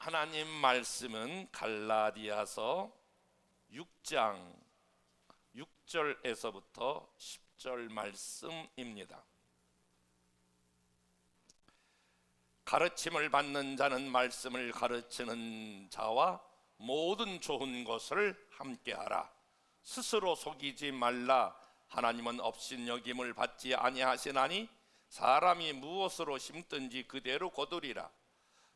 하나님 말씀은 갈라디아서 6장 6절에서부터 10절 말씀입니다. 가르침을 받는 자는 말씀을 가르치는 자와 모든 좋은 것을 함께하라. 스스로 속이지 말라. 하나님은 업신여김을 받지 아니하시나니 사람이 무엇으로 심든지 그대로 거두리라.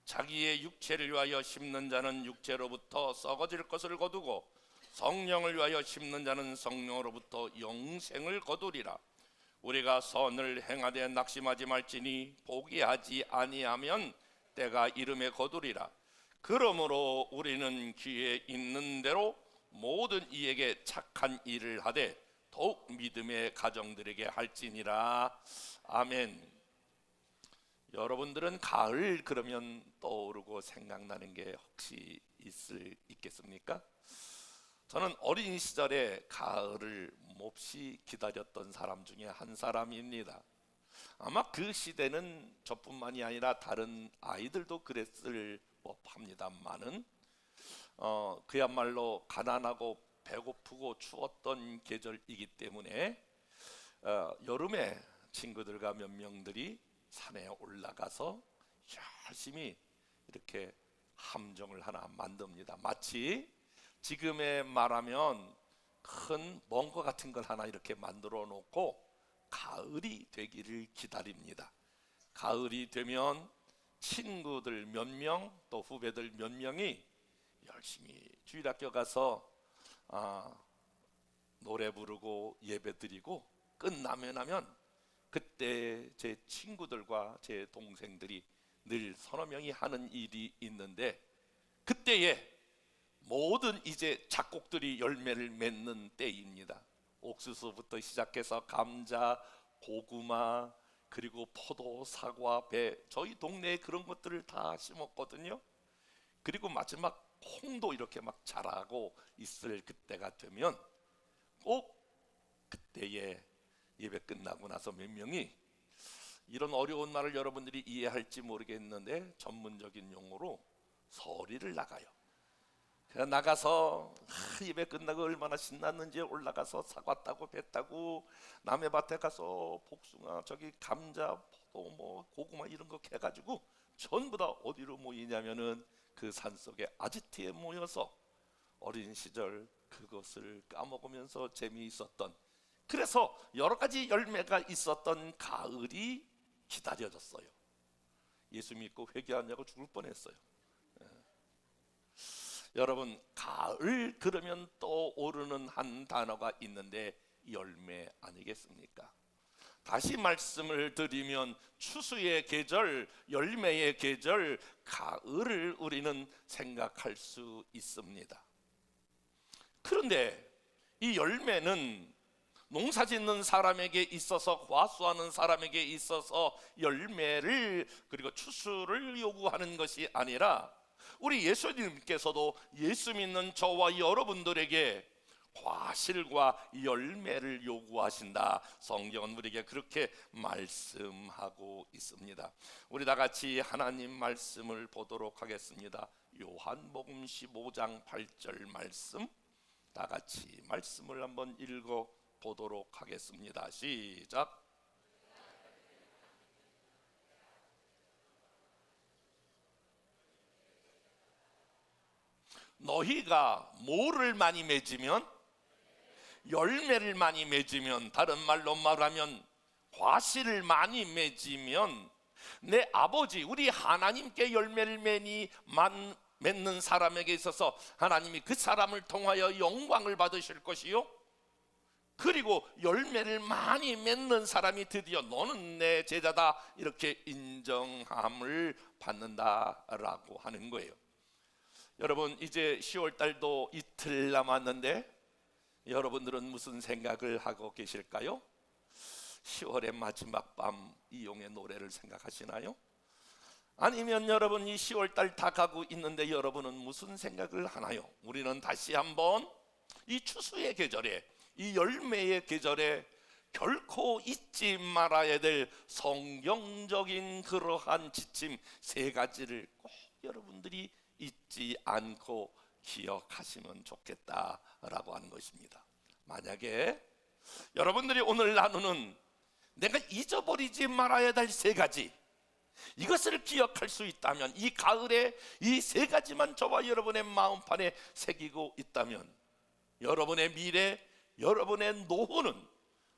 자기의 육체를 위하여 심는 자는 육체로부터 썩어질 것을 거두고 성령을 위하여 심는 자는 성령으로부터 영생을 거두리라. 우리가 선을 행하되 낙심하지 말지니 포기하지 아니하면 때가 이름에 거두리라. 그러므로 우리는 귀에 있는 대로 모든 이에게 착한 일을 하되 더욱 믿음의 가정들에게 할지니라. 아멘. 여러분들은 가을 그러면 떠오르고 생각나는 게 혹시 있겠습니까? 저는 어린 시절에 가을을 몹시 기다렸던 사람 중에 한 사람입니다. 아마 그 시대는 저뿐만이 아니라 다른 아이들도 그랬을 법합니다만은 그야말로 가난하고 배고프고 추웠던 계절이기 때문에 여름에 친구들과 몇 명들이 산에 올라가서 열심히 이렇게 함정을 하나 만듭니다. 마치 지금에 말하면 큰 멍거 같은 걸 하나 이렇게 만들어 놓고 가을이 되기를 기다립니다. 가을이 되면 친구들 몇 명 또 후배들 몇 명이 열심히 주일학교 가서 노래 부르고 예배 드리고 끝나면 그때 제 친구들과 제 동생들이 늘 서너 명이 하는 일이 있는데, 그때에 모든 이제 작곡들이 열매를 맺는 때입니다. 옥수수부터 시작해서 감자, 고구마, 그리고 포도, 사과, 배, 저희 동네에 그런 것들을 다 심었거든요. 그리고 마지막 콩도 이렇게 막 자라고 있을 그때가 되면 꼭 그때에 예배 끝나고 나서 몇 명이, 이런 어려운 말을 여러분들이 이해할지 모르겠는데 전문적인 용어로 서리를 나가요. 그냥 나가서 예배 끝나고 얼마나 신났는지 올라가서 사과 따고 배 따고 남의 밭에 가서 복숭아, 저기 감자, 포도, 뭐 고구마 이런 거 캐가지고 전부 다 어디로 모이냐면은 그 산속에 아지트에 모여서 어린 시절 그것을 까먹으면서 재미있었던, 그래서 여러 가지 열매가 있었던 가을이 기다려졌어요. 예수 믿고 회개하냐고 죽을 뻔했어요. 여러분, 가을 그러면 떠오르는 한 단어가 있는데 열매 아니겠습니까? 다시 말씀을 드리면 추수의 계절, 열매의 계절, 가을을 우리는 생각할 수 있습니다. 그런데 이 열매는 농사 짓는 사람에게 있어서, 과수하는 사람에게 있어서 열매를 그리고 추수를 요구하는 것이 아니라 우리 예수님께서도 예수 믿는 저와 여러분들에게 과실과 열매를 요구하신다. 성경은 우리에게 그렇게 말씀하고 있습니다. 우리 다 같이 하나님 말씀을 보도록 하겠습니다. 요한복음 15장 8절 말씀, 다 같이 말씀을 한번 읽어 보도록 하겠습니다. 시작. 너희가 뭐를 많이 맺으면, 열매를 많이 맺으면, 다른 말로 말하면 과실을 많이 맺으면 내 아버지 우리 하나님께 열매를 맺는 사람에게 있어서 하나님이 그 사람을 통하여 영광을 받으실 것이요, 그리고 열매를 많이 맺는 사람이 드디어 너는 내 제자다 이렇게 인정함을 받는다라고 하는 거예요. 여러분, 이제 10월달도 이틀 남았는데 여러분들은 무슨 생각을 하고 계실까요? 10월의 마지막 밤 이용의 노래를 생각하시나요? 아니면 여러분 이 10월달 다 가고 있는데 여러분은 무슨 생각을 하나요? 우리는 다시 한번 이 추수의 계절에, 이 열매의 계절에 결코 잊지 말아야 될 성경적인 그러한 지침 세 가지를 꼭 여러분들이 이 잊지 않고 기억하시면 좋겠다라고 하는 것입니다. 만약에 여러분들이 오늘 나누는 내가 잊어버리지 말아야 될 세 가지, 이것을 기억할 수 있다면, 이 가을에 이 세 가지만 저와 여러분의 마음판에 새기고 있다면, 여러분의 미래, 여러분의 노후는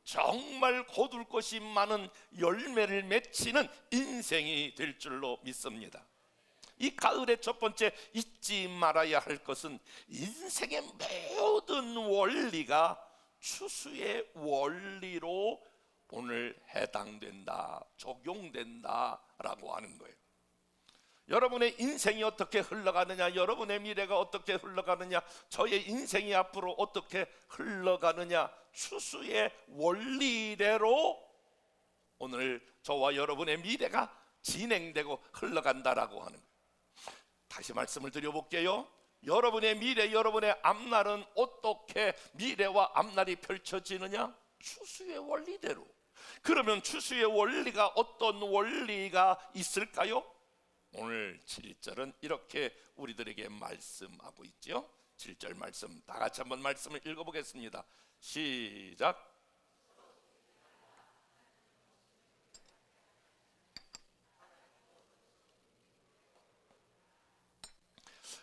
정말 거둘 것이 많은 열매를 맺히는 인생이 될 줄로 믿습니다. 이 가을의 첫 번째 잊지 말아야 할 것은 인생의 모든 원리가 추수의 원리로 오늘 해당된다, 적용된다라고 하는 거예요. 여러분의 인생이 어떻게 흘러가느냐, 여러분의 미래가 어떻게 흘러가느냐, 저의 인생이 앞으로 어떻게 흘러가느냐, 추수의 원리대로 오늘 저와 여러분의 미래가 진행되고 흘러간다라고 하는 거예요. 다시 말씀을 드려볼게요. 여러분의 미래, 여러분의 앞날은 어떻게 미래와 앞날이 펼쳐지느냐? 추수의 원리대로. 그러면 추수의 원리가 어떤 원리가 있을까요? 오늘 7절은 이렇게 우리들에게 말씀하고 있죠. 7절 말씀 다 같이 한번 말씀을 읽어보겠습니다. 시작.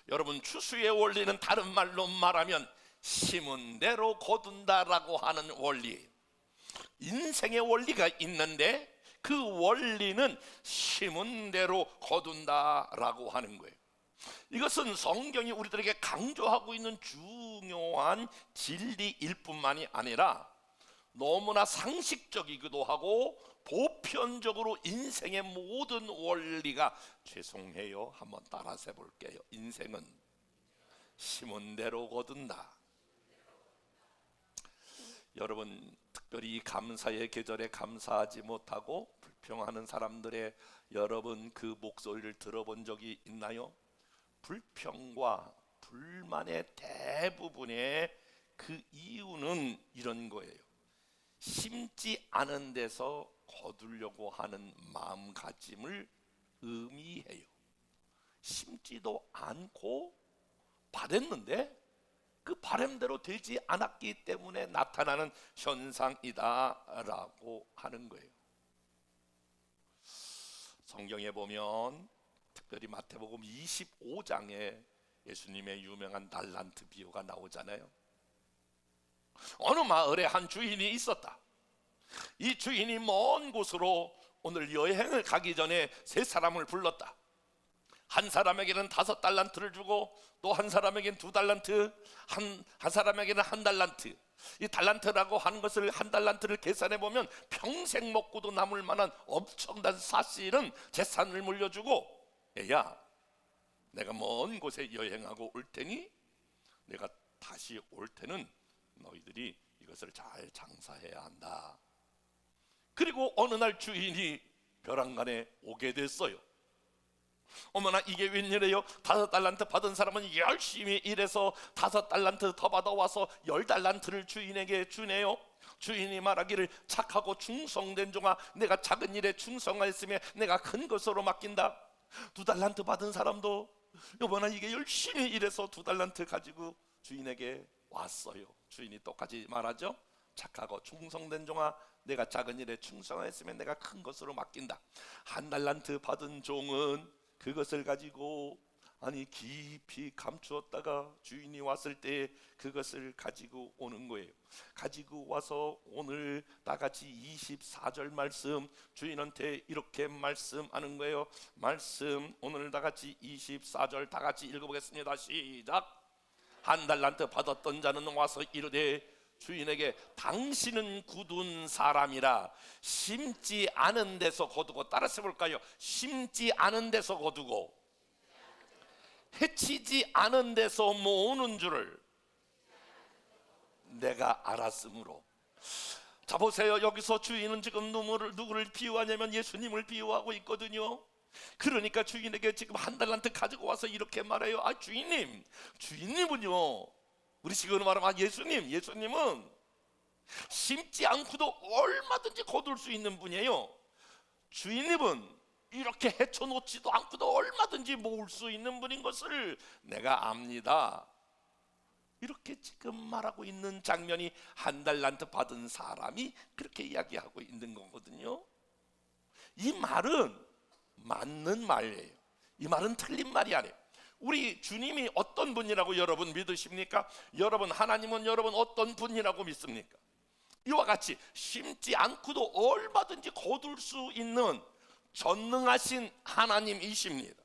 여러분, 추수의 원리는 다른 말로 말하면 심은 대로 거둔다라고 하는 원리. 인생의 원리가 있는데 그 원리는 심은 대로 거둔다라고 하는 거예요. 이것은 성경이 우리들에게 강조하고 있는 중요한 진리일 뿐만이 아니라 너무나 상식적이기도 하고 보편적으로 인생의 모든 원리가, 죄송해요, 한번 따라서 해볼게요. 인생은 심은 대로 거둔다. 여러분, 특별히 이 감사의 계절에 감사하지 못하고 불평하는 사람들의 여러분 그 목소리를 들어본 적이 있나요? 불평과 불만의 대부분의 그 이유는 이런 거예요. 심지 않은 데서 거두려고 하는 마음가짐을 의미해요. 심지도 않고 바랬는데 그 바람대로 되지 않았기 때문에 나타나는 현상이다라고 하는 거예요. 성경에 보면 특별히 마태복음 25장에 예수님의 유명한 달란트 비유가 나오잖아요. 어느 마을에 한 주인이 있었다. 이 주인이 먼 곳으로 오늘 여행을 가기 전에 세 사람을 불렀다. 한 사람에게는 5달란트를 주고 또 한 사람에게는 2달란트, 한 사람에게는 1달란트. 이 달란트라고 하는 것을, 1달란트를 계산해 보면 평생 먹고도 남을 만한 엄청난 사실은 재산을 물려주고, 야, 내가 먼 곳에 여행하고 올 테니 내가 다시 올 때는 너희들이 이것을 잘 장사해야 한다. 그리고 어느 날 주인이 벼랑간에 오게 됐어요. 어머나, 이게 웬일이에요? 5달란트 받은 사람은 열심히 일해서 5달란트 더 받아와서 10달란트를 주인에게 주네요. 주인이 말하기를, 착하고 충성된 종아, 내가 작은 일에 충성하였으며 내가 큰 것으로 맡긴다. 2달란트 받은 사람도 여보나, 이게 열심히 일해서 2달란트 가지고 주인에게 왔어요. 주인이 똑같이 말하죠. 착하고 충성된 종아, 내가 작은 일에 충성하였으면 내가 큰 것으로 맡긴다. 1달란트 받은 종은 그것을 가지고 깊이 감추었다가 주인이 왔을 때 그것을 가지고 오는 거예요. 가지고 와서 오늘 다 같이 24절 말씀, 주인한테 이렇게 말씀하는 거예요. 말씀 오늘 다 같이 24절 다 같이 읽어보겠습니다. 시작. 1달란트 받았던 자는 와서 이르되 주인에게, 당신은 굳은 사람이라 심지 않은 데서 거두고, 따라서 볼까요? 심지 않은 데서 거두고 해치지 않은 데서 모으는 줄을 내가 알았으므로. 자, 보세요. 여기서 주인은 지금 누구를 비유하냐면 예수님을 비유하고 있거든요. 그러니까 주인에게 지금 1달란트 가지고 와서 이렇게 말해요. 주인님은요, 우리 지금 말하면 예수님은 심지 않고도 얼마든지 거둘 수 있는 분이에요. 주인님은 이렇게 헤쳐놓지도 않고도 얼마든지 모을 수 있는 분인 것을 내가 압니다. 이렇게 지금 말하고 있는 장면이 한 달란트 받은 사람이 그렇게 이야기하고 있는 거거든요. 이 말은 맞는 말이에요. 이 말은 틀린 말이 아니에요. 우리 주님이 어떤 분이라고 여러분 믿으십니까? 여러분, 하나님은 여러분 어떤 분이라고 믿습니까? 이와 같이 심지 않고도 얼마든지 거둘 수 있는 전능하신 하나님이십니다.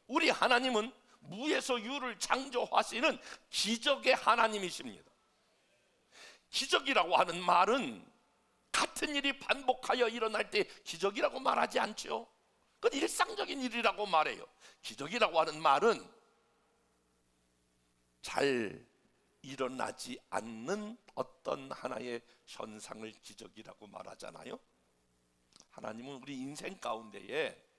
우리 하나님은 무에서 유를 창조하시는 기적의 하나님이십니다. 기적이라고 하는 말은 같은 일이 반복하여 일어날 때 기적이라고 말하지 않죠. 그건 일상적인 일이라고 말해요. 기적이라고 하는 말은 잘 일어나지 않는 어떤 하나의 현상을 기적이라고 말하잖아요. 하나님은 우리 인생 가운데에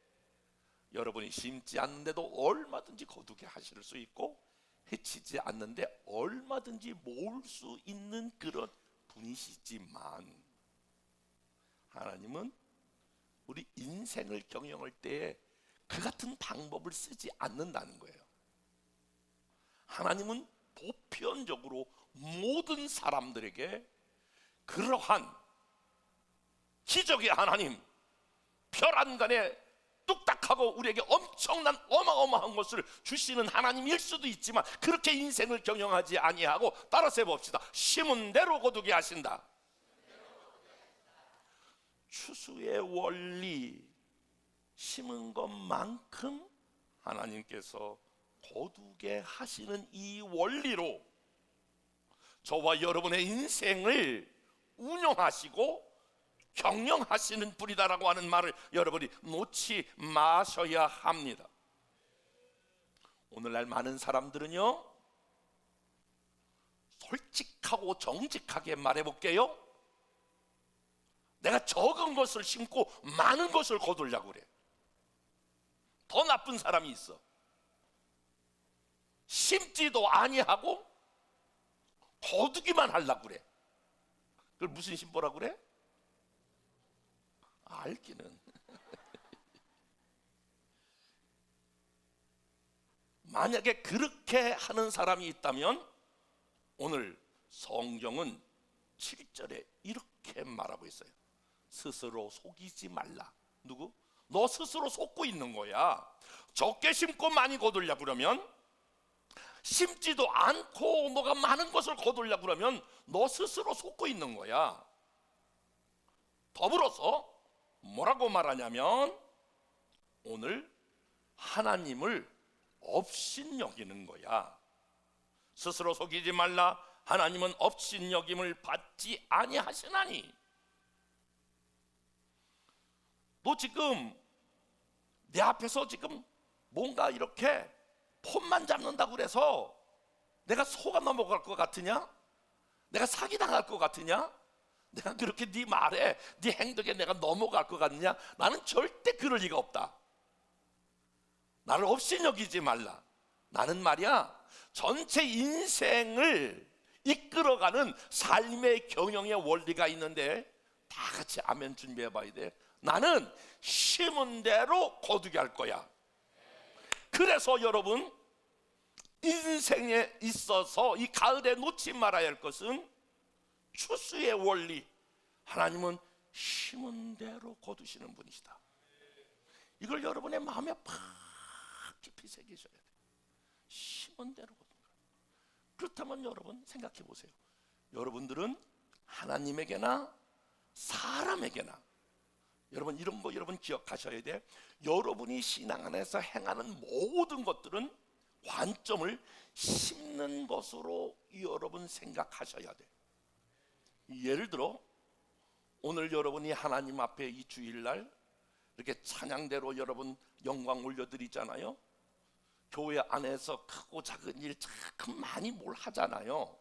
여러분이 심지 않는데도 얼마든지 거두게 하실 수 있고, 해치지 않는데 얼마든지 모을 수 있는 그런 분이시지만, 하나님은 우리 인생을 경영할 때에 그 같은 방법을 쓰지 않는다는 거예요. 하나님은 보편적으로 모든 사람들에게 그러한 기적의 하나님, 별 안간에 뚝딱하고 우리에게 엄청난 어마어마한 것을 주시는 하나님일 수도 있지만, 그렇게 인생을 경영하지 아니하고, 따라서 해봅시다. 심은 대로 거두게 하신다. 추수의 원리, 심은 것만큼 하나님께서 거두게 하시는 이 원리로 저와 여러분의 인생을 운영하시고 경영하시는 분이다라고 하는 말을 여러분이 놓지 마셔야 합니다. 오늘날 많은 사람들은요, 솔직하고 정직하게 말해볼게요. 내가 적은 것을 심고 많은 것을 거두려고 그래. 더 나쁜 사람이 있어. 심지도 아니하고 거두기만 하려고 그래. 그걸 무슨 심보라고 그래? 알기는. 만약에 그렇게 하는 사람이 있다면 오늘 성경은 7절에 이렇게 말하고 있어요. 스스로 속이지 말라. 누구? 너 스스로 속고 있는 거야. 적게 심고 많이 거두려고 그러면, 심지도 않고 너가 많은 것을 거두려고 그러면 너 스스로 속고 있는 거야. 더불어서 뭐라고 말하냐면, 오늘 하나님을 업신여기는 거야. 스스로 속이지 말라. 하나님은 업신여김을 받지 아니하시나니. 너 지금 내 앞에서 지금 뭔가 이렇게 폰만 잡는다고 그래서 내가 속아 넘어갈 것 같으냐? 내가 사기당할 것 같으냐? 내가 그렇게 네 말에, 네 행동에 내가 넘어갈 것 같느냐? 나는 절대 그럴 리가 없다. 나를 업신여기지 말라. 나는 말이야, 전체 인생을 이끌어가는 삶의 경영의 원리가 있는데, 다 같이 아멘 준비해 봐야 돼. 나는 심은 대로 거두게 할 거야. 그래서 여러분, 인생에 있어서 이 가을에 놓지 말아야 할 것은 추수의 원리. 하나님은 심은 대로 거두시는 분이시다. 이걸 여러분의 마음에 팍 깊이 새기셔야 돼요. 심은 대로 거둔 거예요. 그렇다면 여러분 생각해 보세요. 여러분들은 하나님에게나 사람에게나, 여러분 이런 거 여러분 기억하셔야 돼. 여러분이 신앙 안에서 행하는 모든 것들은 관점을 심는 것으로 여러분 생각하셔야 돼. 예를 들어 오늘 여러분이 하나님 앞에 이 주일날 이렇게 찬양대로 여러분 영광 올려드리잖아요. 교회 안에서 크고 작은 일 참 많이 뭘 하잖아요.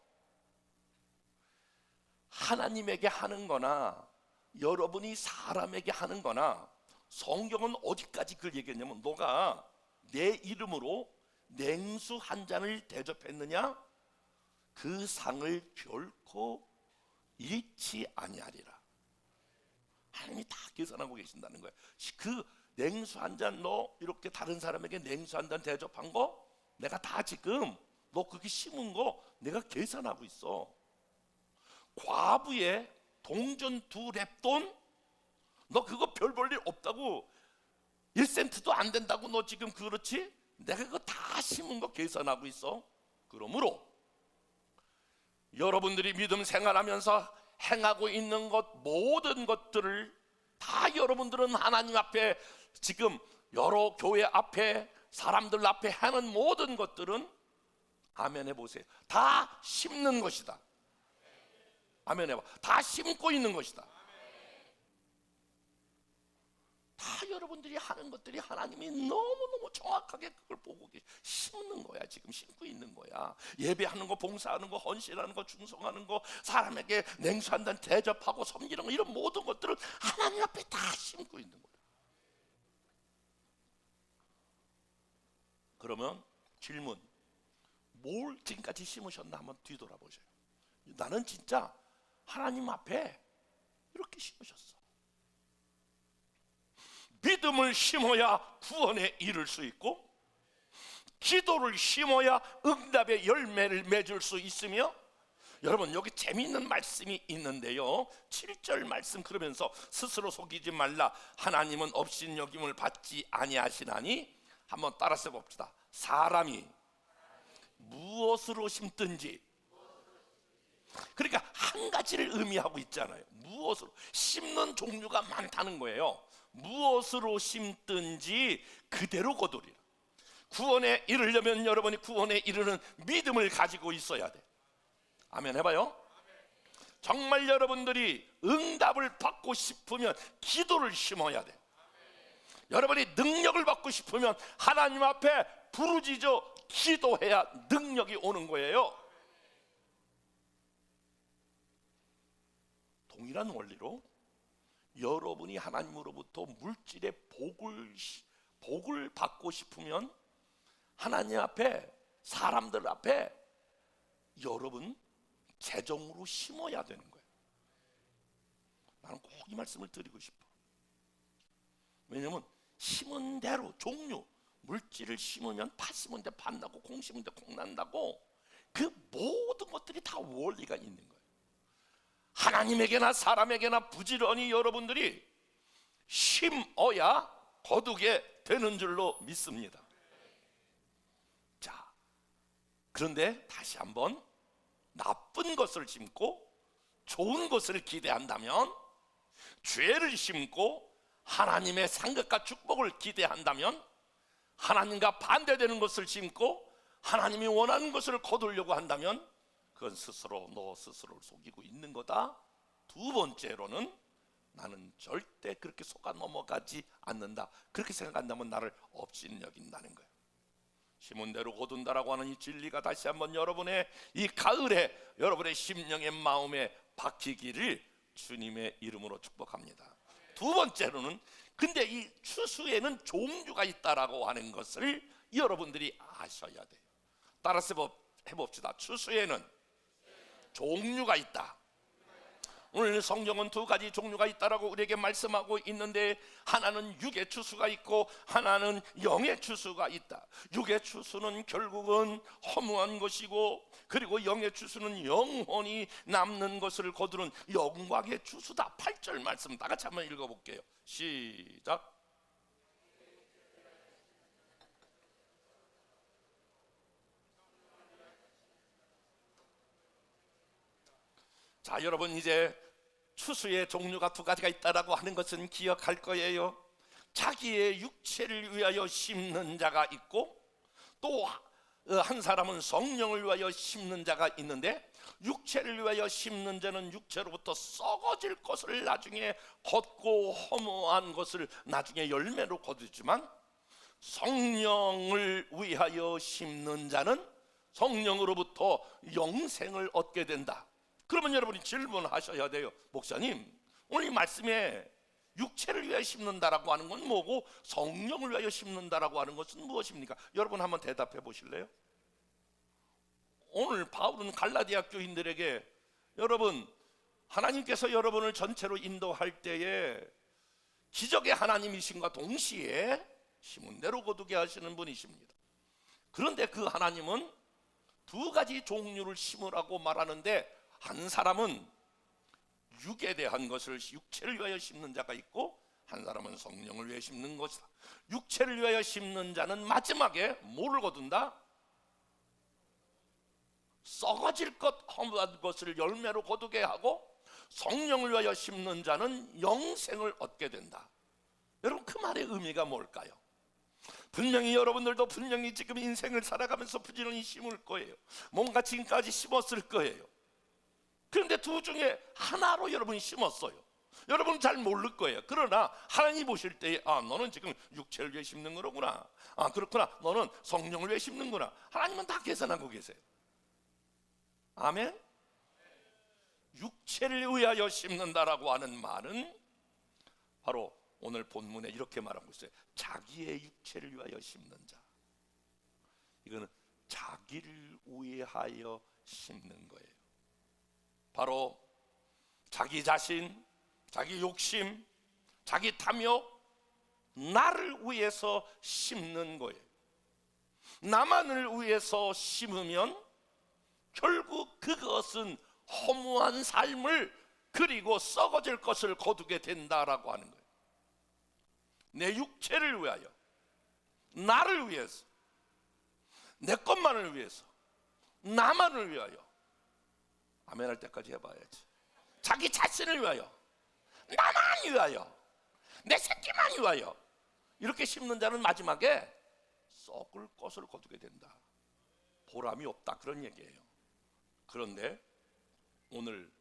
하나님에게 하는 거나 여러분이 사람에게 하는 거나, 성경은 어디까지 그걸 얘기했냐면, 너가 내 이름으로 냉수 한 잔을 대접했느냐? 그 상을 결코 잃지 아니하리라. 하나님이 다 계산하고 계신다는 거예요. 그 냉수 한 잔 너 이렇게 다른 사람에게 냉수 한 잔 대접한 거 내가 다 지금 너 그게 심은 거 내가 계산하고 있어. 과부의 동전 2렙돈 너 그거 별 볼 일 없다고 1센트도 안 된다고 너 지금 그렇지? 내가 그거 다 심은 거 계산하고 있어. 그러므로 여러분들이 믿음 생활하면서 행하고 있는 것 모든 것들을 다 여러분들은 하나님 앞에 지금 여러 교회 앞에 사람들 앞에 하는 모든 것들은 아멘 해보세요. 다 심는 것이다. 아멘 해봐. 다 심고 있는 것이다. 다 여러분들이 하는 것들이 하나님이 너무너무 정확하게 그걸 보고 심는 거야. 지금 심고 있는 거야. 예배하는 거, 봉사하는 거, 헌신하는 거, 충성하는 거, 사람에게 냉수 한 잔 대접하고 섬기는 거, 이런 모든 것들은 하나님 앞에 다 심고 있는 거야. 그러면 질문, 뭘 지금까지 심으셨나 한번 뒤돌아보세요. 나는 진짜 하나님 앞에 이렇게 심으셨어. 믿음을 심어야 구원에 이를 수 있고, 기도를 심어야 응답의 열매를 맺을 수 있으며, 여러분 여기 재미있는 말씀이 있는데요, 7절 말씀 그러면서 스스로 속이지 말라. 하나님은 업신여김을 받지 아니하시나니. 한번 따라서 봅시다. 사람이 무엇으로 심든지, 그러니까 한 가지를 의미하고 있잖아요. 무엇으로 심는 종류가 많다는 거예요. 무엇으로 심든지 그대로 거두리라. 구원에 이르려면 여러분이 구원에 이르는 믿음을 가지고 있어야 돼. 아멘 해봐요. 정말 여러분들이 응답을 받고 싶으면 기도를 심어야 돼. 여러분이 능력을 받고 싶으면 하나님 앞에 부르짖어 기도해야 능력이 오는 거예요. 동일한 원리로 여러분이 하나님으로부터 물질의 복을 받고 싶으면 하나님 앞에, 사람들 앞에 여러분 재정으로 심어야 되는 거예요. 나는 꼭 이 말씀을 드리고 싶어. 왜냐하면 심은 대로 종류, 물질을 심으면 팥 심은 데 팥 나고 콩 심은 데 콩 난다고, 그 모든 것들이 다 원리가 있는 거예요. 하나님에게나 사람에게나 부지런히 여러분들이 심어야 거두게 되는 줄로 믿습니다. 자, 그런데 다시 한번 나쁜 것을 심고 좋은 것을 기대한다면, 죄를 심고 하나님의 상급과 축복을 기대한다면, 하나님과 반대되는 것을 심고 하나님이 원하는 것을 거두려고 한다면 그건 스스로 너 스스로를 속이고 있는 거다. 두 번째로는 나는 절대 그렇게 속아 넘어가지 않는다. 그렇게 생각한다면 나를 업신여긴다는 거예요. 심은 대로 거둔다라고 하는 이 진리가 다시 한번 여러분의 이 가을에 여러분의 심령의 마음에 박히기를 주님의 이름으로 축복합니다. 두 번째로는, 근데 이 추수에는 종류가 있다라고 하는 것을 여러분들이 아셔야 돼요. 따라서 해봅시다. 추수에는 종류가 있다. 오늘 성경은 두 가지 종류가 있다라고 우리에게 말씀하고 있는데, 하나는 육의 추수가 있고 하나는 영의 추수가 있다. 육의 추수는 결국은 허무한 것이고, 그리고 영의 추수는 영원히 남는 것을 거두는 영광의 추수다. 8절 말씀 다 같이 한번 읽어볼게요. 시작. 자, 여러분 이제 추수의 종류가 두 가지가 있다라고 하는 것은 기억할 거예요. 자기의 육체를 위하여 심는 자가 있고, 또 한 사람은 성령을 위하여 심는 자가 있는데, 육체를 위하여 심는 자는 육체로부터 썩어질 것을 나중에 걷고 허무한 것을 나중에 열매로 거두지만, 성령을 위하여 심는 자는 성령으로부터 영생을 얻게 된다. 그러면 여러분이 질문하셔야 돼요. 목사님, 오늘 이 말씀에 육체를 위하여 심는다라고 하는 건 뭐고 성령을 위하여 심는다라고 하는 것은 무엇입니까? 여러분 한번 대답해 보실래요? 오늘 바울은 갈라디아 교인들에게, 여러분 하나님께서 여러분을 전체로 인도할 때에 기적의 하나님이신과 동시에 심은 대로 거두게 하시는 분이십니다. 그런데 그 하나님은 두 가지 종류를 심으라고 말하는데, 한 사람은 육에 대한 것을, 육체를 위하여 심는 자가 있고, 한 사람은 성령을 위해 심는 것이다. 육체를 위하여 심는 자는 마지막에 뭐를 거둔다? 썩어질 것, 허무한 것을 열매로 거두게 하고, 성령을 위하여 심는 자는 영생을 얻게 된다. 여러분, 그 말의 의미가 뭘까요? 분명히 여러분들도 분명히 지금 인생을 살아가면서 부지런히 심을 거예요. 뭔가 지금까지 심었을 거예요. 그런데 두 중에 하나로 여러분이 심었어요. 여러분은 잘 모를 거예요. 그러나 하나님 보실 때, 너는 지금 육체를 위해 심는 거로구나, 그렇구나, 너는 성령을 위해 심는구나, 하나님은 다 계산하고 계세요. 아멘. 육체를 위하여 심는다라고 하는 말은 바로 오늘 본문에 이렇게 말하고 있어요. 자기의 육체를 위하여 심는 자. 이거는 자기를 위하여 심는 거예요. 바로 자기 자신, 자기 욕심, 자기 탐욕, 나를 위해서 심는 거예요. 나만을 위해서 심으면 결국 그것은 허무한 삶을, 그리고 썩어질 것을 거두게 된다라고 하는 거예요. 내 육체를 위하여, 나를 위해서, 내 것만을 위해서, 나만을 위하여, 아멘 할 때까지 해봐야지. 자기 자신을 위하여, 나만 위하여, 내 새끼만 위하여 이렇게 심는 자는 마지막에 썩을 것을 거두게 된다. 보람이 없다, 그런 얘기예요. 그런데 오늘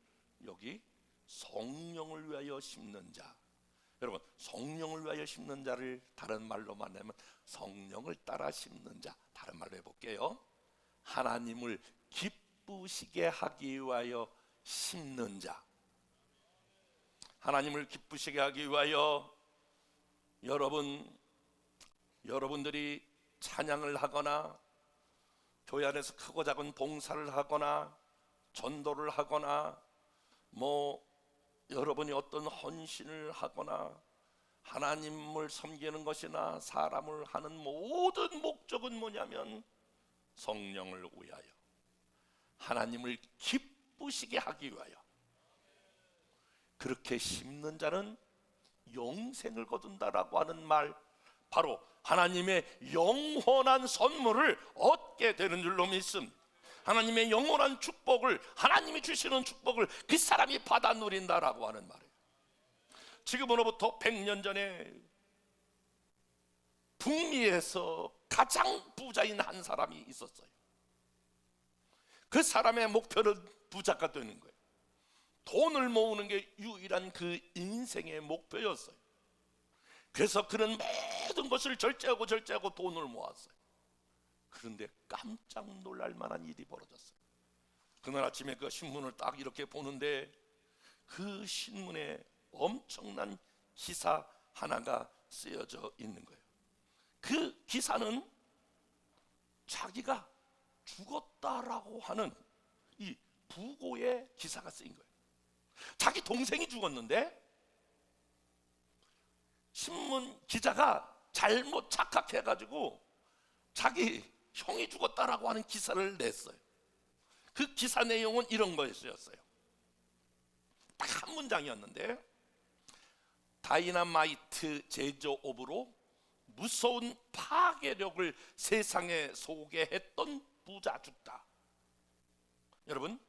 여기 성령을 위하여 심는 자, 여러분, 성령을 위하여 심는 자를 다른 말로 말하면 성령을 따라 심는 자, 다른 말로 해볼게요. 하나님을 기쁘시게 하기 위하여 심는 자. 하나님을 기쁘시게 하기 위하여 여러분들이 찬양을 하거나 교회 안에서 크고 작은 봉사를 하거나 전도를 하거나 여러분이 어떤 헌신을 하거나 하나님을 섬기는 것이나 사람을 하는 모든 목적은 뭐냐면 성령을 위하여, 하나님을 기쁘시게 하기 위하여. 그렇게 심는 자는 영생을 거둔다라고 하는 말, 바로 하나님의 영원한 선물을 얻게 되는 줄로 믿습니다. 하나님의 영원한 축복을, 하나님이 주시는 축복을 그 사람이 받아 누린다라고 하는 말이에요. 지금으로부터 100년 전에 북미에서 가장 부자인 한 사람이 있었어요. 그 사람의 목표는 부자가 되는 거예요. 돈을 모으는 게 유일한 그 인생의 목표였어요. 그래서 그는 모든 것을 절제하고 돈을 모았어요. 그런데 깜짝 놀랄 만한 일이 벌어졌어요. 그날 아침에 그 신문을 딱 이렇게 보는데 그 신문에 엄청난 기사 하나가 쓰여져 있는 거예요. 그 기사는 자기가 죽었다라고 하는 이 부고의 기사가 쓰인 거예요. 자기 동생이 죽었는데 신문 기자가 잘못 착각해가지고 자기 형이 죽었다라고 하는 기사를 냈어요. 그 기사 내용은 이런 거였어요. 딱 한 문장이었는데, 다이너마이트 제조업으로 무서운 파괴력을 세상에 소개했던 부자 죽다. 여러분,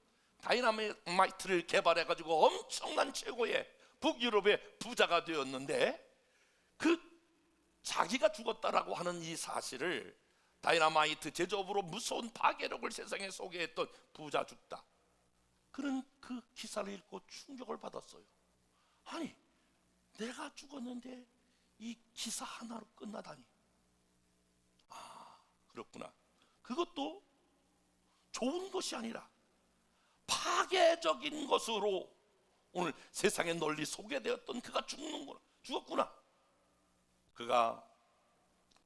다이너마이트를 개발해가지고 엄청난 최고의 북유럽의 부자가 되었는데, 그 자기가 죽었다라고 하는 이 사실을, 다이너마이트 제조업으로 무서운 파괴력을 세상에 소개했던 부자 죽다, 그는 그 기사를 읽고 충격을 받았어요. 아니, 내가 죽었는데 이 기사 하나로 끝나다니. 그렇구나. 그것도 좋은 것이 아니라 파괴적인 것으로 오늘 세상에 널리 소개되었던 그가 죽었구나. 그가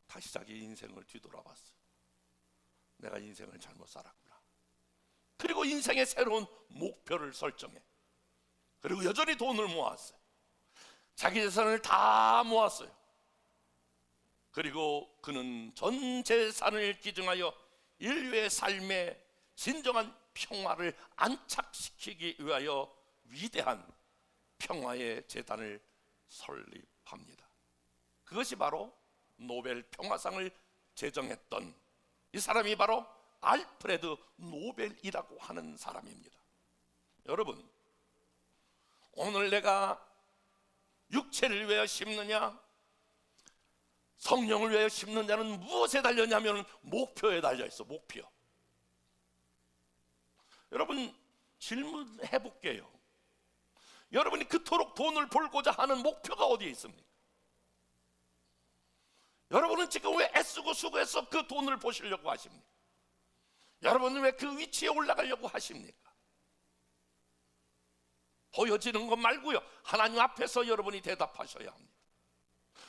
다시 자기 인생을 뒤돌아봤어요. 내가 인생을 잘못 살았구나. 그리고 인생의 새로운 목표를 설정해. 그리고 여전히 돈을 모았어요. 자기 재산을 다 모았어요. 그리고 그는 전 재산을 기증하여 인류의 삶에 진정한 평화를 안착시키기 위하여 위대한 평화의 재단을 설립합니다. 그것이 바로 노벨 평화상을 제정했던 이 사람이 바로 알프레드 노벨이라고 하는 사람입니다. 여러분, 오늘 내가 육체를 위하여 심느냐, 성령을 위하여 심느냐는 무엇에 달렸냐면 목표에 달려있어. 목표. 여러분, 질문해 볼게요. 여러분이 그토록 돈을 벌고자 하는 목표가 어디에 있습니까? 여러분은 지금 왜 애쓰고 수고해서 그 돈을 보시려고 하십니까? 여러분은 왜 그 위치에 올라가려고 하십니까? 보여지는 것 말고요, 하나님 앞에서 여러분이 대답하셔야 합니다.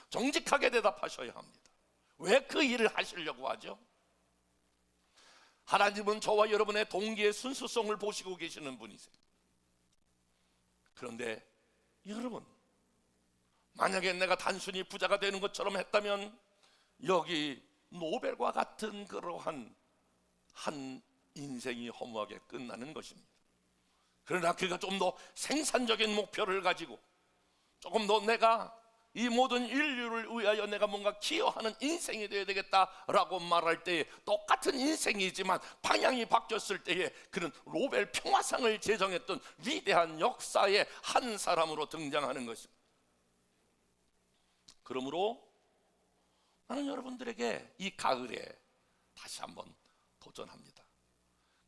정직하게 대답하셔야 합니다. 왜 그 일을 하시려고 하죠? 하나님은 저와 여러분의 동기의 순수성을 보시고 계시는 분이세요. 그런데 여러분, 만약에 내가 단순히 부자가 되는 것처럼 했다면 여기 노벨과 같은 그러한 한 인생이 허무하게 끝나는 것입니다. 그러나 그가 좀 더 생산적인 목표를 가지고 조금 더 내가 이 모든 인류를 위하여 내가 뭔가 기여하는 인생이 되어야 되겠다라고 말할 때에 똑같은 인생이지만 방향이 바뀌었을 때에 그는 노벨 평화상을 제정했던 위대한 역사의 한 사람으로 등장하는 것입니다. 그러므로 나는 여러분들에게 이 가을에 다시 한번 도전합니다.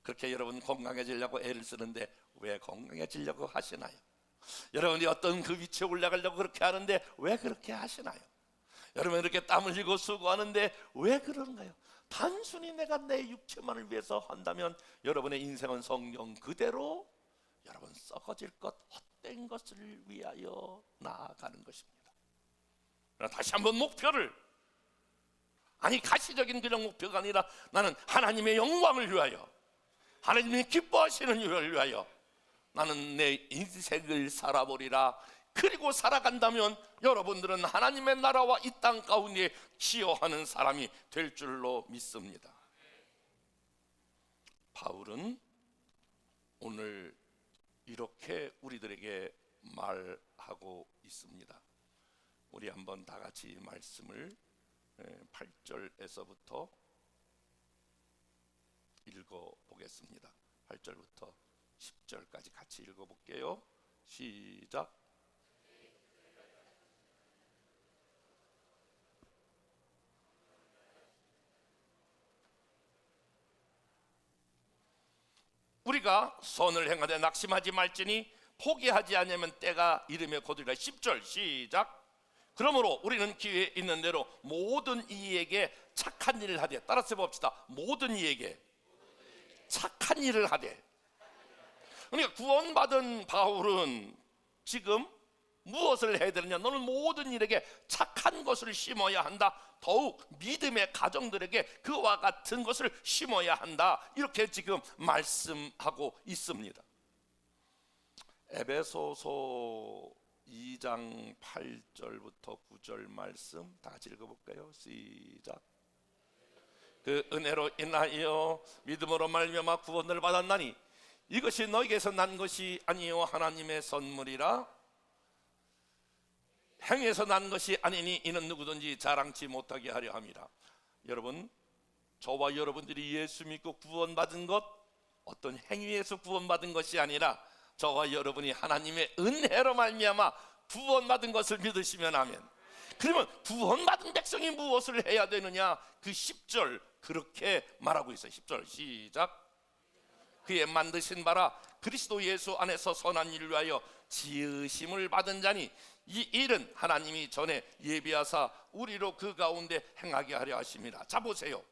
그렇게 여러분 건강해지려고 애를 쓰는데 왜 건강해지려고 하시나요? 여러분이 어떤 그 위치에 올라가려고 그렇게 하는데 왜 그렇게 하시나요? 여러분 이렇게 땀을 흘리고 수고하는데 왜 그런가요? 단순히 내가 내 육체만을 위해서 한다면 여러분의 인생은 성경 그대로 여러분 썩어질 것, 헛된 것을 위하여 나아가는 것입니다. 그러나 다시 한번 목표를, 아니 가시적인 그냥 목표가 아니라 나는 하나님의 영광을 위하여, 하나님이 기뻐하시는 일을 위하여 나는 내 인생을 살아보리라. 그리고 살아간다면 여러분들은 하나님의 나라와 이 땅 가운데 기여하는 사람이 될 줄로 믿습니다. 바울은 오늘 이렇게 우리들에게 말하고 있습니다. 우리 한번 다 같이 말씀을 8절에서부터 읽어보겠습니다. 8절부터 10절까지 같이 읽어볼게요. 시작. 우리가 선을 행하되 낙심하지 말지니 포기하지 않으면 때가 이르며 곧이라. 10절 시작. 그러므로 우리는 기회에 있는 대로 모든 이에게 착한 일을 하되, 따라서 봅시다. 모든 이에게 착한 일을 하되. 그러니까 구원받은 바울은 지금 무엇을 해야 되느냐? 너는 모든 일에게 착한 것을 심어야 한다. 더욱 믿음의 가정들에게 그와 같은 것을 심어야 한다. 이렇게 지금 말씀하고 있습니다. 에베소서 2장 8절부터 9절 말씀 다 같이 읽어볼까요? 시작. 그 은혜로 인하여 믿음으로 말미암아 구원을 받았나니 이것이 너에게서 난 것이 아니요 하나님의 선물이라. 행에서 난 것이 아니니 이는 누구든지 자랑치 못하게 하려 함이라. 여러분, 저와 여러분들이 예수 믿고 구원받은 것, 어떤 행위에서 구원받은 것이 아니라 저와 여러분이 하나님의 은혜로 말미암아 구원받은 것을 믿으시면 아멘. 그러면 구원받은 백성이 무엇을 해야 되느냐? 그 10절 그렇게 말하고 있어요. 10절 시작. 그의 만드신 바라 그리스도 예수 안에서 선한 일을 위하여 지으심을 받은 자니 이 일은 하나님이 전에 예비하사 우리로 그 가운데 행하게 하려 하심이라. 자 보세요.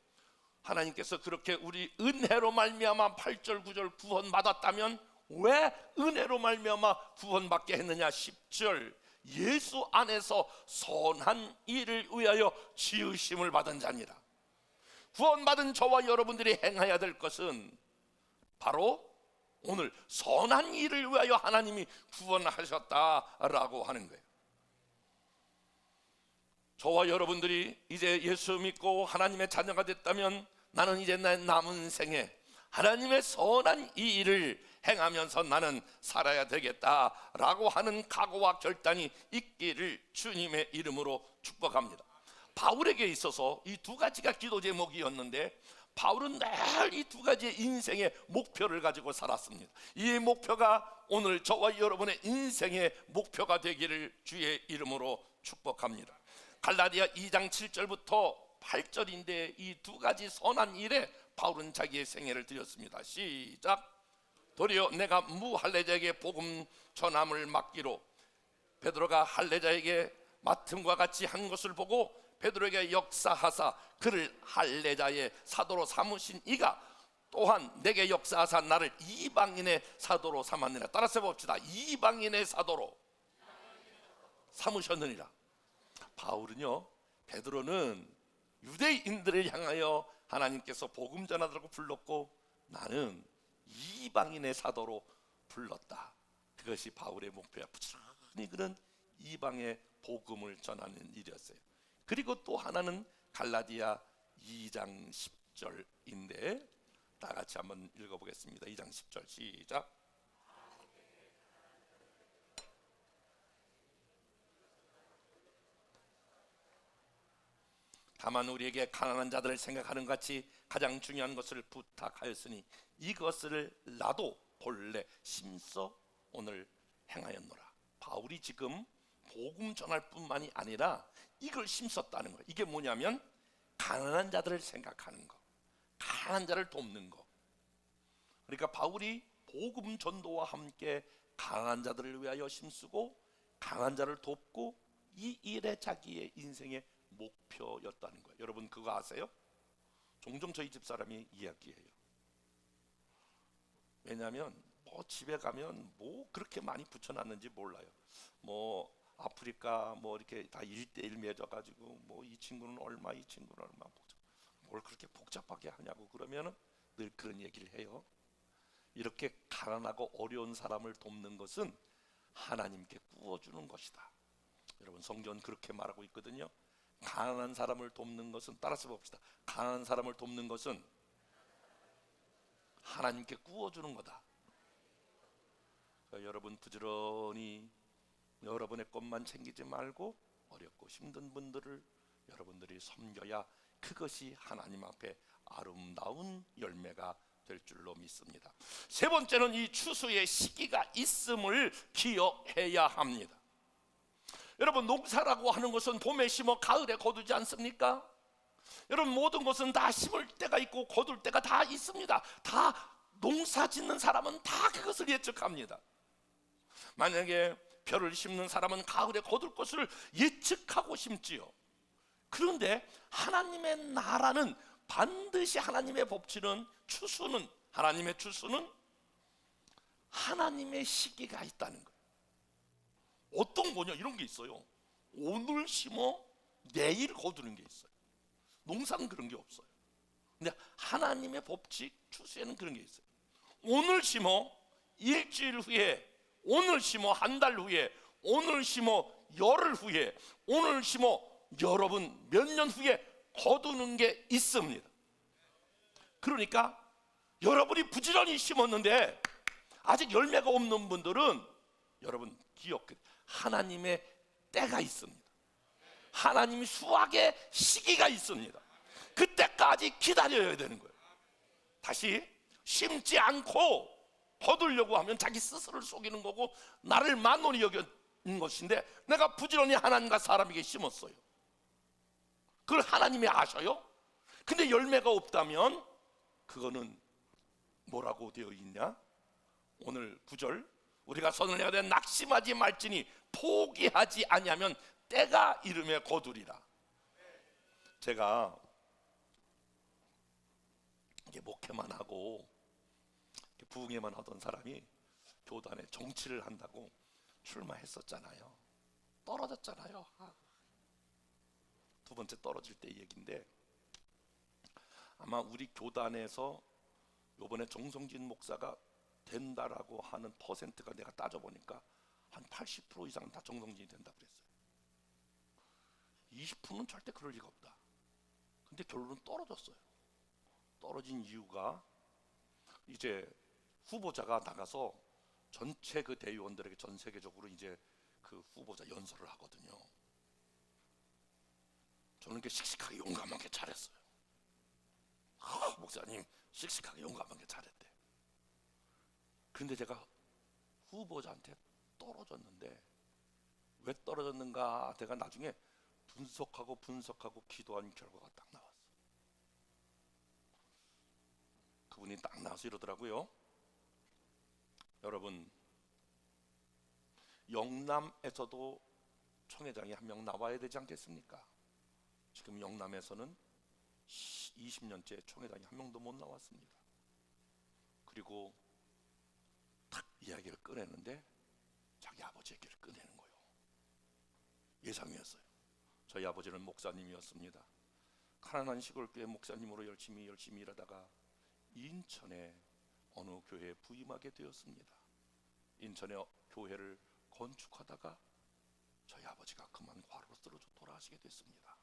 하나님께서 그렇게 우리 은혜로 말미암아 8절 9절 구원받았다면 왜 은혜로 말미암아 구원받게 했느냐? 10절 예수 안에서 선한 일을 위하여 지으심을 받은 자니라. 구원받은 저와 여러분들이 행해야 될 것은 바로 오늘 선한 일을 위하여 하나님이 구원하셨다라고 하는 거예요. 저와 여러분들이 이제 예수 믿고 하나님의 자녀가 됐다면 나는 이제 내 남은 생에 하나님의 선한 이 일을 행하면서 나는 살아야 되겠다라고 하는 각오와 결단이 있기를 주님의 이름으로 축복합니다. 바울에게 있어서 이 두 가지가 기도 제목이었는데 바울은 늘 이 두 가지의 인생의 목표를 가지고 살았습니다. 이 목표가 오늘 저와 여러분의 인생의 목표가 되기를 주의 이름으로 축복합니다. 갈라디아 2장 7절부터 8절인데 이 두 가지 선한 일에 바울은 자기의 생애를 드렸습니다. 시작. 도리어 내가 무할례자에게 복음 전함을 맡기로 베드로가 할례자에게 맡음과 같이 한 것을 보고 베드로에게 역사하사 그를 할례자의 사도로 삼으신 이가 또한 내게 역사하사 나를 이방인의 사도로 삼았느니라. 따라서 봅시다. 이방인의 사도로 삼으셨느니라. 바울은요, 베드로는 유대인들을 향하여 하나님께서 복음 전하라고 불렀고 나는 이방인의 사도로 불렀다. 그것이 바울의 목표야. 부지런히 그는 이방의 복음을 전하는 일이었어요. 그리고 또 하나는 갈라디아 2장 10절인데 다 같이 한번 읽어보겠습니다. 2장 10절 시작. 다만 우리에게 가난한 자들을 생각하는 것 같이 가장 중요한 것을 부탁하였으니 이것을 나도 본래 심써 오늘 행하였노라. 바울이 지금 복음 전할 뿐만이 아니라 이걸 심었다는 거예요. 이게 뭐냐면 가난한 자들을 생각하는 거, 가난한 자를 돕는 거. 그러니까 바울이 복음 전도와 함께 가난한 자들을 위하여 힘쓰고 강한 자를 돕고 이 일에 자기의 인생의 목표였다는 거예요. 여러분 그거 아세요? 종종 저희 집 사람이 이야기해요. 왜냐하면 뭐 집에 가면 뭐 그렇게 많이 붙여놨는지 몰라요. 뭐 아프리카 뭐 이렇게 다 1대1 맺어가지고 뭐 이 친구는 얼마 이 친구는 얼마 뭘 그렇게 복잡하게 하냐고 그러면은 늘 그런 얘기를 해요. 이렇게 가난하고 어려운 사람을 돕는 것은 하나님께 구워주는 것이다. 여러분 성경은 그렇게 말하고 있거든요. 가난한 사람을 돕는 것은 따라서 봅시다. 가난한 사람을 돕는 것은 하나님께 구워주는 거다. 그러니까 여러분 부지런히 여러분의 것만 챙기지 말고 어렵고 힘든 분들을 여러분들이 섬겨야 그것이 하나님 앞에 아름다운 열매가 될 줄로 믿습니다. 세 번째는 이 추수의 시기가 있음을 기억해야 합니다. 여러분 농사라고 하는 것은 봄에 심어 가을에 거두지 않습니까? 여러분 모든 것은 다 심을 때가 있고 거둘 때가 다 있습니다. 다 농사 짓는 사람은 다 그것을 예측합니다. 만약에 벼를 심는 사람은 가을에 거둘 것을 예측하고 심지요. 그런데 하나님의 나라는 반드시 하나님의 법칙은 추수는 하나님의 추수는 하나님의 시기가 있다는 거예요. 어떤 거냐 이런 게 있어요. 오늘 심어 내일 거두는 게 있어요. 농사는 그런 게 없어요. 근데 하나님의 법칙 추수에는 그런 게 있어요. 오늘 심어 일주일 후에, 오늘 심어 한 달 후에, 오늘 심어 열흘 후에, 오늘 심어 여러분 몇 년 후에 거두는 게 있습니다. 그러니까 여러분이 부지런히 심었는데 아직 열매가 없는 분들은 여러분 기억해, 하나님의 때가 있습니다. 하나님이 수확의 시기가 있습니다. 그때까지 기다려야 되는 거예요. 다시 심지 않고 거두려고 하면 자기 스스로를 속이는 거고 나를 만원히 여기는 것인데 내가 부지런히 하나님과 사람에게 심었어요. 그걸 하나님이 아셔요? 근데 열매가 없다면 그거는 뭐라고 되어 있냐? 오늘 9절 우리가 선을 해야 돼 낙심하지 말지니 포기하지 아니하면 때가 이름에 거두리라. 제가 이게 목회만 하고 부흥회만 하던 사람이 교단에 정치를 한다고 출마했었잖아요. 떨어졌잖아요. 두 번째 떨어질 때 얘기인데 아마 우리 교단에서 요번에 정성진 목사가 된다라고 하는 퍼센트가 내가 따져보니까 한 80% 이상은 다 정성진이 된다 그랬어요. 20%는 절대 그럴 리가 없다. 근데 결론은 떨어졌어요. 떨어진 이유가 이제 후보자가 나가서 전체 그 대의원들에게 전 세계적으로 이제 그 후보자 연설을 하거든요. 저는 그 씩씩하게 용감하게 잘했어요. 목사님 씩씩하게 용감하게 잘했대. 그런데 제가 후보자한테 떨어졌는데 왜 떨어졌는가 내가 나중에 분석하고 기도한 결과가 딱 나왔어. 그분이 딱 나와서 이러더라고요. 여러분, 영남에서도 총회장이 한 명 나와야 되지 않겠습니까? 지금 영남에서는 20년째 총회장이 한 명도 못 나왔습니다. 그리고 탁 이야기를 꺼내는데 자기 아버지 얘기를 꺼내는 거예요. 예상이었어요. 저희 아버지는 목사님이었습니다. 가난한 시골교회 목사님으로 열심히 일하다가 인천에 어느 교회에 부임하게 되었습니다. 인천의 교회를 건축하다가 저희 아버지가 그만 과로로 쓰러져 돌아가시게 됐습니다.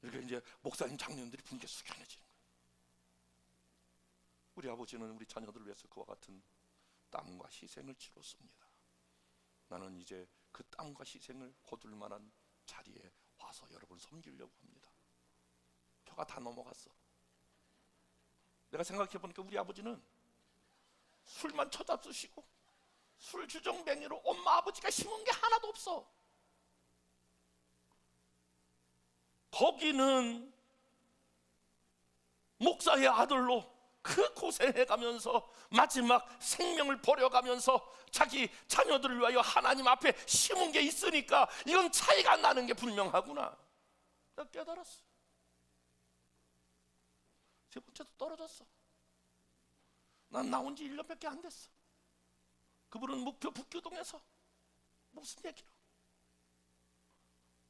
이렇게 이제 목사님 장년들이 분위기가 숙연해지는 거예요. 우리 아버지는 우리 자녀들을 위해서 그와 같은 땀과 희생을 치렀습니다. 나는 이제 그 땀과 희생을 거둘 만한 자리에 와서 여러분 섬기려고 합니다. 표가 다 넘어갔어. 내가 생각해보니까 우리 아버지는 술만 쳐잡수시고 술 주정뱅이로 엄마 아버지가 심은 게 하나도 없어. 거기는 목사의 아들로 그 고생해가면서 마지막 생명을 버려가면서 자기 자녀들을 위하여 하나님 앞에 심은 게 있으니까 이건 차이가 나는 게 분명하구나. 내가 깨달았어. 세 번째도 떨어졌어. 난 나온 지 1년밖에 안 됐어. 그분은 목표 북교동에서 무슨 얘기로?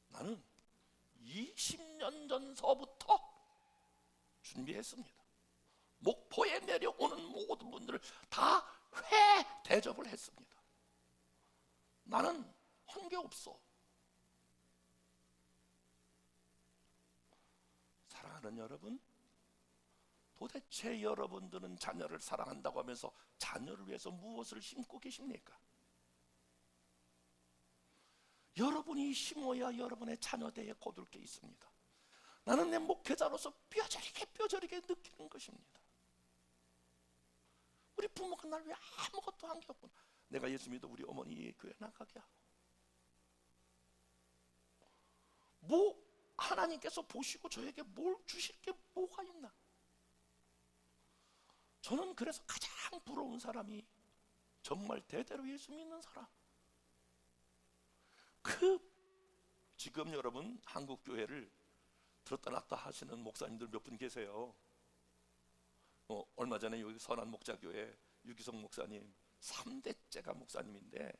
나는 20년 전서부터 준비했습니다. 목포에 내려오는 모든 분들을 다 회 대접을 했습니다. 나는 한 게 없어. 사랑하는 여러분, 도대체 여러분들은 자녀를 사랑한다고 하면서 자녀를 위해서 무엇을 심고 계십니까? 여러분이 심어야 여러분의 자녀대에 거둘 게 있습니다. 나는 내 목회자로서 뼈저리게 느끼는 것입니다. 우리 부모가 날 왜 아무것도 한 게 없구나. 내가 예수 믿어 우리 어머니 교회 나가게 하고 뭐 하나님께서 보시고 저에게 뭘 주실 게 뭐가 있나. 저는 그래서 가장 부러운 사람이 정말 대대로 예수 믿는 사람. 지금 여러분 한국 교회를 들었다 놨다 하시는 목사님들 몇 분 계세요. 얼마 전에 여기 선한 목자교회 유기성 목사님 3대째가 목사님인데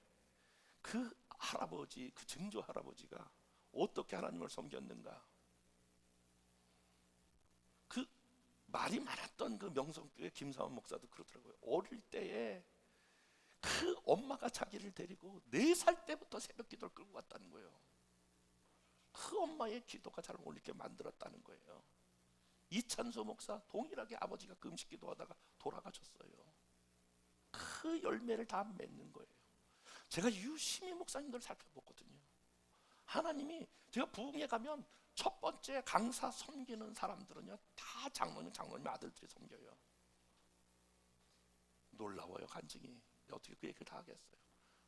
그 할아버지, 그 증조 할아버지가 어떻게 하나님을 섬겼는가. 그 말이 많았던 그 명성교회 김사원 목사도 그러더라고요. 어릴 때에 그 엄마가 자기를 데리고 4살 때부터 새벽 기도를 끌고 갔다는 거예요. 그 엄마의 기도가 잘 어울리게 만들었다는 거예요. 이찬수 목사 동일하게 아버지가 그 음식 기도하다가 돌아가셨어요. 그 열매를 다 맺는 거예요. 제가 유심히 목사님들 살펴봤거든요. 하나님이 제가 부흥에 가면 첫 번째 강사 섬기는 사람들은요 다 장로님 아들들이 섬겨요. 놀라워요. 간증이. 어떻게 그 얘기를 다 하겠어요.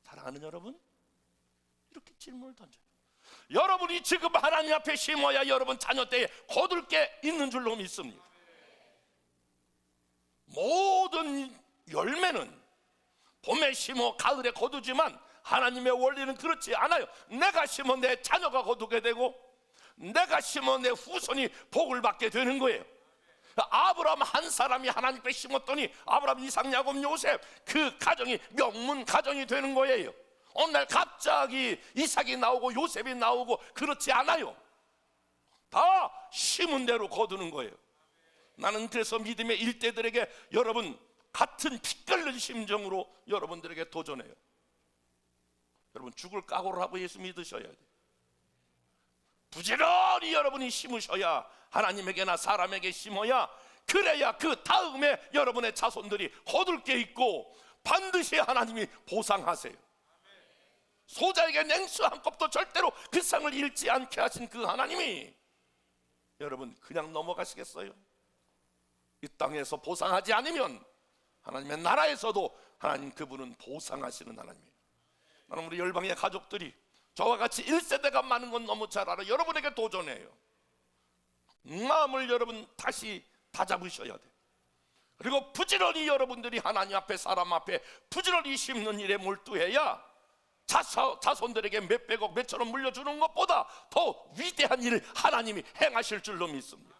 사랑하는 여러분, 이렇게 질문을 던져요. 여러분이 지금 하나님 앞에 심어야 여러분 자녀 때에 거둘 게 있는 줄로 믿습니다. 모든 열매는 봄에 심어 가을에 거두지만 하나님의 원리는 그렇지 않아요. 내가 심어 내 자녀가 거두게 되고 내가 심어 내 후손이 복을 받게 되는 거예요. 아브라함 한 사람이 하나님께 심었더니 아브라함, 이삭, 야곱, 요셉 그 가정이 명문 가정이 되는 거예요. 어느 날 갑자기 이삭이 나오고 요셉이 나오고 그렇지 않아요. 다 심은 대로 거두는 거예요. 나는 그래서 믿음의 일대들에게 여러분 같은 피 끓는 심정으로 여러분들에게 도전해요. 여러분 죽을 각오를 하고 예수 믿으셔야 돼요. 부지런히 여러분이 심으셔야, 하나님에게나 사람에게 심어야, 그래야 그 다음에 여러분의 자손들이 거둘 게 있고 반드시 하나님이 보상하세요. 소자에게 냉수 한 컵도 절대로 그 상을 잃지 않게 하신 그 하나님이 여러분 그냥 넘어가시겠어요? 이 땅에서 보상하지 않으면 하나님의 나라에서도 하나님 그분은 보상하시는 하나님이에요. 나는 우리 열방의 가족들이 저와 같이 1세대가 많은 건 너무 잘 알아. 여러분에게 도전해요. 마음을 여러분 다시 다잡으셔야 돼. 그리고 부지런히 여러분들이 하나님 앞에, 사람 앞에 부지런히 심는 일에 몰두해야 자손들에게 몇백억 몇천억 물려주는 것보다 더 위대한 일을 하나님이 행하실 줄로 믿습니다.